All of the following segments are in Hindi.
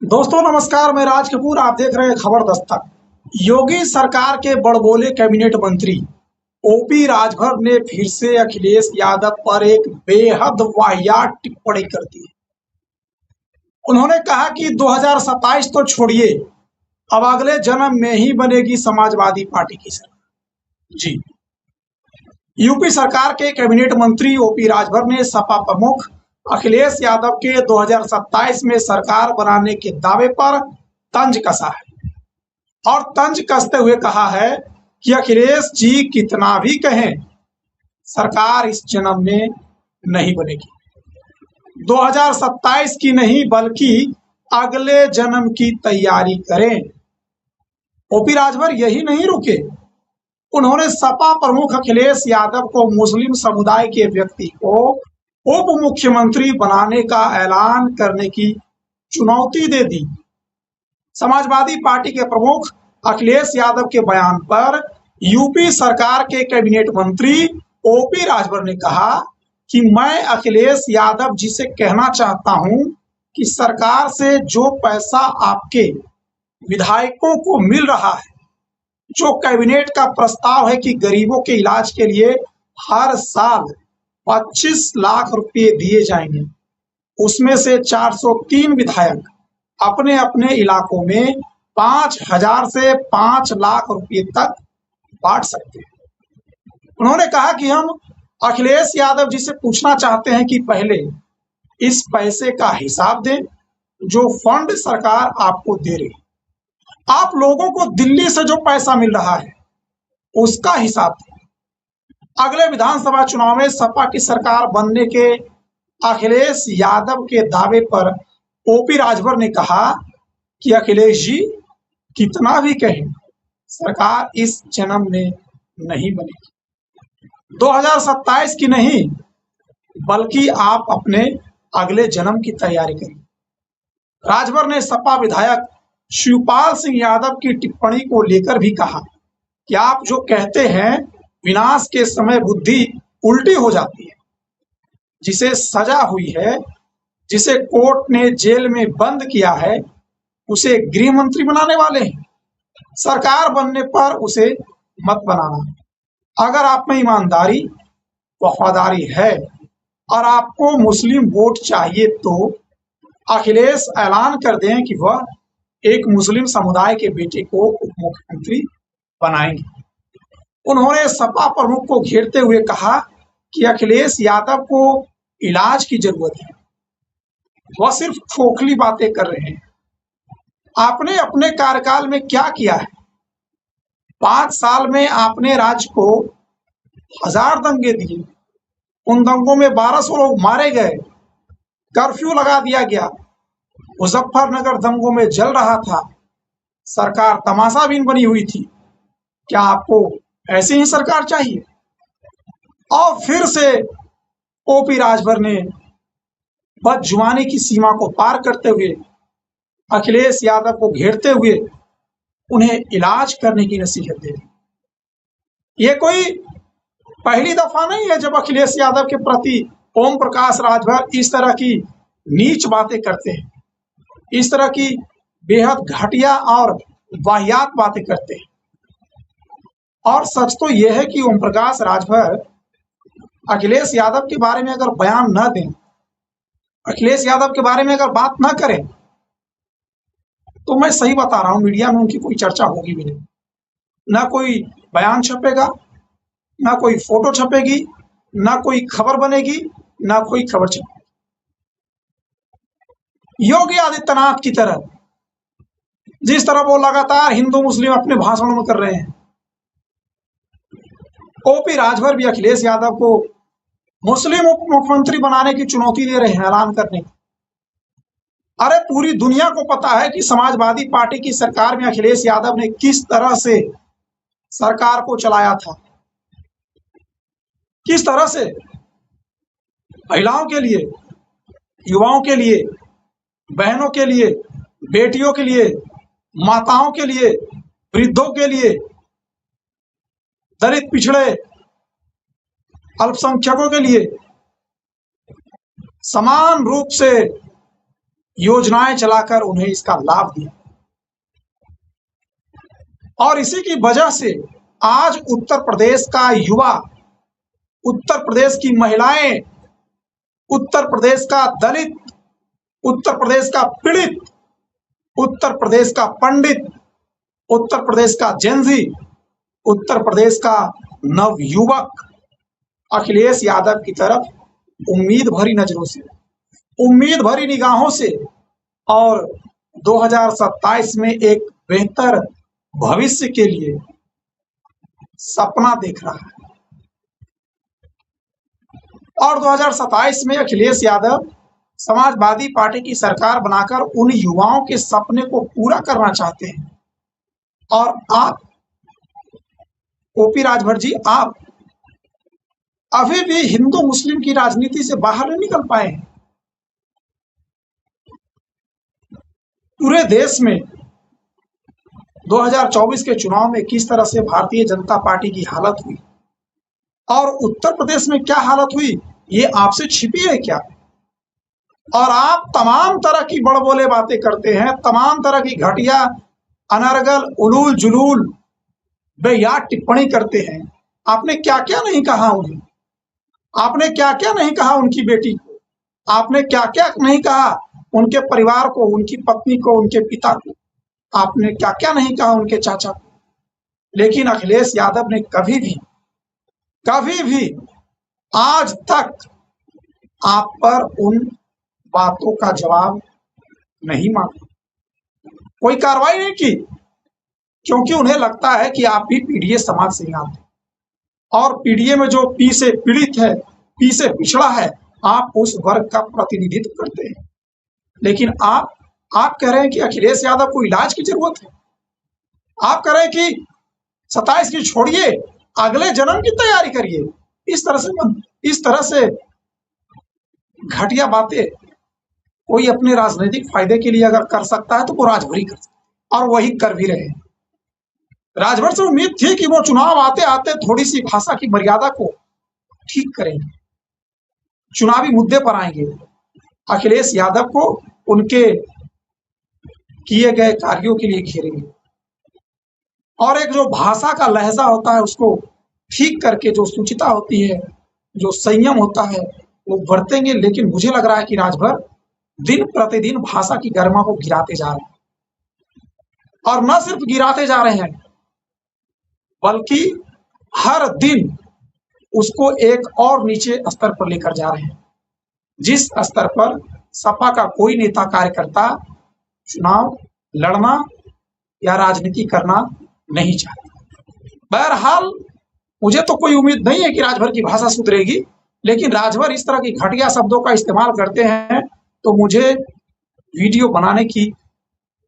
दोस्तों नमस्कार, मैं राज कपूर। आप देख रहे हैं खबर दस्तक। योगी सरकार के बड़बोले कैबिनेट मंत्री ओपी राजभर ने फिर से अखिलेश यादव पर एक बेहद वाहियात टिप्पणी कर दी। उन्होंने कहा कि 2027 तो छोड़िए, अब अगले जन्म में ही बनेगी समाजवादी पार्टी की सरकार। जी, यूपी सरकार के कैबिनेट मंत्री ओपी राजभर ने सपा प्रमुख अखिलेश यादव के 2027 में सरकार बनाने के दावे पर तंज कसा है और तंज कसते हुए कहा है कि अखिलेश जी कितना भी कहें, सरकार इस जन्म में नहीं बनेगी। 2027 की नहीं बल्कि अगले जन्म की तैयारी करें। ओपी राजभर यही नहीं रुके, उन्होंने सपा प्रमुख अखिलेश यादव को मुस्लिम समुदाय के व्यक्ति को उप मुख्यमंत्री बनाने का ऐलान करने की चुनौती दे दी। समाजवादी पार्टी के प्रमुख अखिलेश यादव के बयान पर यूपी सरकार के कैबिनेट मंत्री ओपी राजभर ने कहा कि मैं अखिलेश यादव जी से कहना चाहता हूं कि सरकार से जो पैसा आपके विधायकों को मिल रहा है, जो कैबिनेट का प्रस्ताव है कि गरीबों के इलाज के लिए हर साल 25 लाख रुपए दिए जाएंगे, उसमें से 403 विधायक अपने अपने इलाकों में 5,000 से 5 लाख रुपए तक बांट सकते हैं। उन्होंने कहा कि हम अखिलेश यादव जी से पूछना चाहते हैं कि पहले इस पैसे का हिसाब दें जो फंड सरकार आपको दे रही। आप लोगों को दिल्ली से जो पैसा मिल रहा है उसका हिसाब दें। अगले विधानसभा चुनाव में सपा की सरकार बनने के अखिलेश यादव के दावे पर ओपी राजभर ने कहा कि अखिलेश जी कितना भी कहें, सरकार इस जन्म में नहीं बनेगी। 2027 की नहीं बल्कि आप अपने अगले जन्म की तैयारी करें। राजभर ने सपा विधायक शिवपाल सिंह यादव की टिप्पणी को लेकर भी कहा कि आप जो कहते हैं विनाश के समय बुद्धि उल्टी हो जाती है। जिसे सजा हुई है, जिसे कोर्ट ने जेल में बंद किया है, उसे गृह मंत्री बनाने वाले हैं। सरकार बनने पर उसे मत बनाना। अगर आप में ईमानदारी वफादारी है और आपको मुस्लिम वोट चाहिए तो अखिलेश ऐलान कर दें कि वह एक मुस्लिम समुदाय के बेटे को उप मुख्यमंत्री बनाएंगे। उन्होंने सपा प्रमुख को घेरते हुए कहा कि अखिलेश यादव को इलाज की जरूरत है, वह सिर्फ खोखली बातें कर रहे हैं। आपने अपने कार्यकाल में क्या किया है? 5 साल में आपने राज्य को 1000 दंगे दिए, उन दंगों में 1200 लोग मारे गए, कर्फ्यू लगा दिया गया, मुजफ्फरनगर दंगों में जल रहा था, सरकार तमाशाबीन बनी हुई थी। क्या आपको ऐसी ही सरकार चाहिए? और फिर से ओपी राजभर ने बदजुबानी की सीमा को पार करते हुए अखिलेश यादव को घेरते हुए उन्हें इलाज करने की नसीहत दे दी। ये कोई पहली दफा नहीं है जब अखिलेश यादव के प्रति ओम प्रकाश राजभर इस तरह की नीच बातें करते हैं, इस तरह की बेहद घटिया और वाहियात बातें करते हैं। और सच तो यह है कि ओम प्रकाश राजभर अखिलेश यादव के बारे में अगर बयान न दें, अखिलेश यादव के बारे में अगर बात न करें, तो मैं सही बता रहा हूं, मीडिया में उनकी कोई चर्चा होगी भी नहीं। ना कोई बयान छपेगा, ना कोई फोटो छपेगी, ना कोई खबर बनेगी, ना कोई खबर छपेगी। योगी आदित्यनाथ की तरह जिस तरह वो लगातार हिंदू मुस्लिम अपने भाषणों में कर रहे हैं, ओपी राजभर भी अखिलेश यादव को मुस्लिम उप मुख्यमंत्री बनाने की चुनौती दे रहे हैं, ऐलान करने की। अरे पूरी दुनिया को पता है कि समाजवादी पार्टी की सरकार में अखिलेश यादव ने किस तरह से सरकार को चलाया था, किस तरह से महिलाओं के लिए, युवाओं के लिए, बहनों के लिए, बेटियों के लिए, माताओं के लिए, वृद्धों के लिए, दलित पिछड़े अल्पसंख्यकों के लिए समान रूप से योजनाएं चलाकर उन्हें इसका लाभ दिया। और इसी की वजह से आज उत्तर प्रदेश का युवा, उत्तर प्रदेश की महिलाएं, उत्तर प्रदेश का दलित, उत्तर प्रदेश का पीड़ित, उत्तर प्रदेश का पंडित, उत्तर प्रदेश का जेनजी, उत्तर प्रदेश का नवयुवक अखिलेश यादव की तरफ उम्मीद भरी नजरों से, उम्मीद भरी निगाहों से और 2027 में एक बेहतर भविष्य के लिए सपना देख रहा है। और 2027 में अखिलेश यादव समाजवादी पार्टी की सरकार बनाकर उन युवाओं के सपने को पूरा करना चाहते हैं। और आप ओपी राजभर जी, आप अभी भी हिंदू मुस्लिम की राजनीति से बाहर नहीं निकल पाए हैं। पूरे देश में 2024 के चुनाव में किस तरह से भारतीय जनता पार्टी की हालत हुई और उत्तर प्रदेश में क्या हालत हुई, ये आपसे छिपी है क्या? और आप तमाम तरह की बड़बोले बातें करते हैं, तमाम तरह की घटिया, अनर्गल, उलूल जुलूल, बेयाद टिप्पणी करते हैं। आपने क्या क्या नहीं कहा उन्हें, आपने क्या क्या नहीं कहा उनकी बेटी को, आपने क्या क्या नहीं कहा उनके परिवार को, उनकी पत्नी को, उनके पिता को, आपने क्या क्या नहीं कहा उनके चाचा को। लेकिन अखिलेश यादव ने कभी भी आज तक आप पर उन बातों का जवाब नहीं मांगा, कोई कार्रवाई नहीं की, क्योंकि उन्हें लगता है कि आप भी पीडीए समाज से ही आते और पीडीए में जो पी से पीड़ित है, पी से पिछड़ा है, आप उस वर्ग का प्रतिनिधित्व करते हैं। लेकिन आप कह रहे हैं कि अखिलेश यादव को इलाज की जरूरत है। आप कह रहे हैं कि 27 की छोड़िए, अगले जन्म की तैयारी करिए। इस तरह से घटिया बातें कोई अपने राजनीतिक फायदे के लिए अगर कर सकता है तो वो राजभर ही कर सकता है, और वही कर भी रहे हैं। राजभर से उम्मीद थी कि वो चुनाव आते आते थोड़ी सी भाषा की मर्यादा को ठीक करेंगे, चुनावी मुद्दे पर आएंगे, अखिलेश यादव को उनके किए गए कार्यों के लिए घेरेंगे और एक जो भाषा का लहजा होता है उसको ठीक करके, जो सूचिता होती है, जो संयम होता है, वो बरतेंगे। लेकिन मुझे लग रहा है कि राजभर दिन प्रतिदिन भाषा की गरिमा को गिराते जा रहे हैं, और न सिर्फ गिराते जा रहे हैं बल्कि हर दिन उसको एक और नीचे स्तर पर लेकर जा रहे हैं, जिस स्तर पर सपा का कोई नेता कार्यकर्ता चुनाव लड़ना या राजनीति करना नहीं चाहता। बहरहाल मुझे तो कोई उम्मीद नहीं है कि राजभर की भाषा सुधरेगी, लेकिन राजभर इस तरह की घटिया शब्दों का इस्तेमाल करते हैं तो मुझे वीडियो बनाने की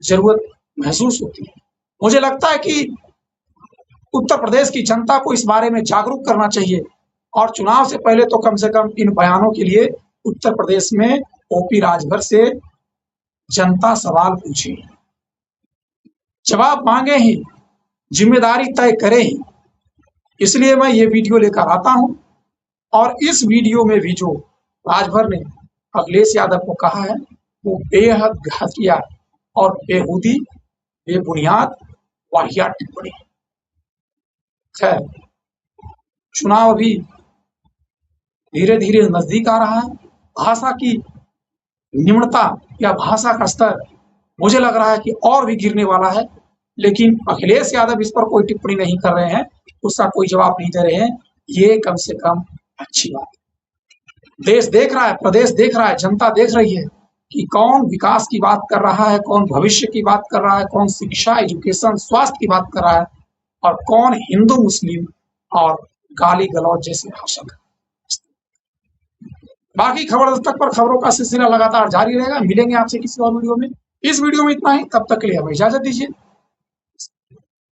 जरूरत महसूस होती है। मुझे लगता है कि उत्तर प्रदेश की जनता को इस बारे में जागरूक करना चाहिए और चुनाव से पहले तो कम से कम इन बयानों के लिए उत्तर प्रदेश में ओपी राजभर से जनता सवाल पूछे, जवाब मांगे ही, जिम्मेदारी तय करे ही। इसलिए मैं ये वीडियो लेकर आता हूं और इस वीडियो में भी जो राजभर ने अखिलेश यादव को कहा है वो बेहद घटिया और बेहूदी, बेबुनियाद, वाहियात टिप्पणी है। खैर, चुनाव अभी धीरे धीरे नजदीक आ रहा है। भाषा की निम्नता या भाषा का स्तर मुझे लग रहा है कि और भी गिरने वाला है, लेकिन अखिलेश यादव इस पर कोई टिप्पणी नहीं कर रहे हैं, उसका कोई जवाब नहीं दे रहे हैं। ये कम से कम अच्छी बात है। देश देख रहा है, प्रदेश देख रहा है, जनता देख रही है कि कौन विकास की बात कर रहा है, कौन भविष्य की बात कर रहा है, कौन शिक्षा, एजुकेशन, स्वास्थ्य की बात कर रहा है और कौन हिंदू मुस्लिम और गाली गलौज जैसे भाषण। बाकी खबर तक पर खबरों का सिलसिला लगातार जारी रहेगा। मिलेंगे आपसे किसी और वीडियो में। इस वीडियो में इतना ही, तब तक के लिए हमें इजाजत दीजिए।